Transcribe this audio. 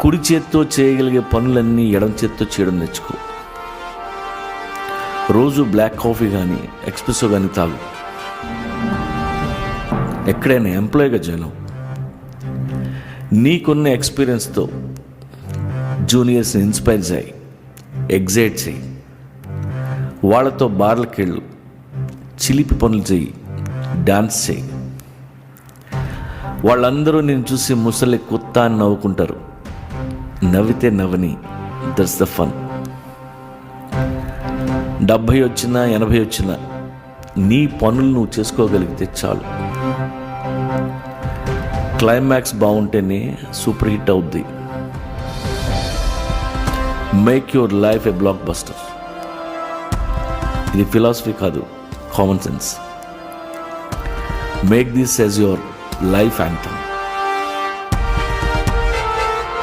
కుడి చేత్తో చేయగలిగే పనులన్నీ ఎడమ చేత్తో చేయడం నేర్చుకో. రోజు బ్లాక్ కాఫీ కానీ ఎక్స్ప్రెసో కానీ తాగు. ఎక్కడైనా ఎంప్లాయీగా జాయిన్ అవ్వు. నీకున్న ఎక్స్పీరియన్స్తో జూనియర్స్ని ఇన్స్పైర్ చేయి, ఎగ్జైట్ చేయి. వాళ్ళతో బార్లకు వెళ్ళు, చిలిపి పనులు చెయ్యి, డాన్స్ చేయి. వాళ్ళందరూ నేను చూసి ముసలి కుత్త అని నవ్వుకుంటారు. నవ్వితే నవ్వని, దట్స్ ద ఫన్. 70 వచ్చినా 80 వచ్చినా నీ పనులు నువ్వు చేసుకోగలిగితే చాలు. క్లైమాక్స్ బాగుంటేనే సూపర్ హిట్ అవుద్ది. Make your life A block buster. ఇది ఫిలాసఫీ కాదు, common sense. Make this as your life anthem.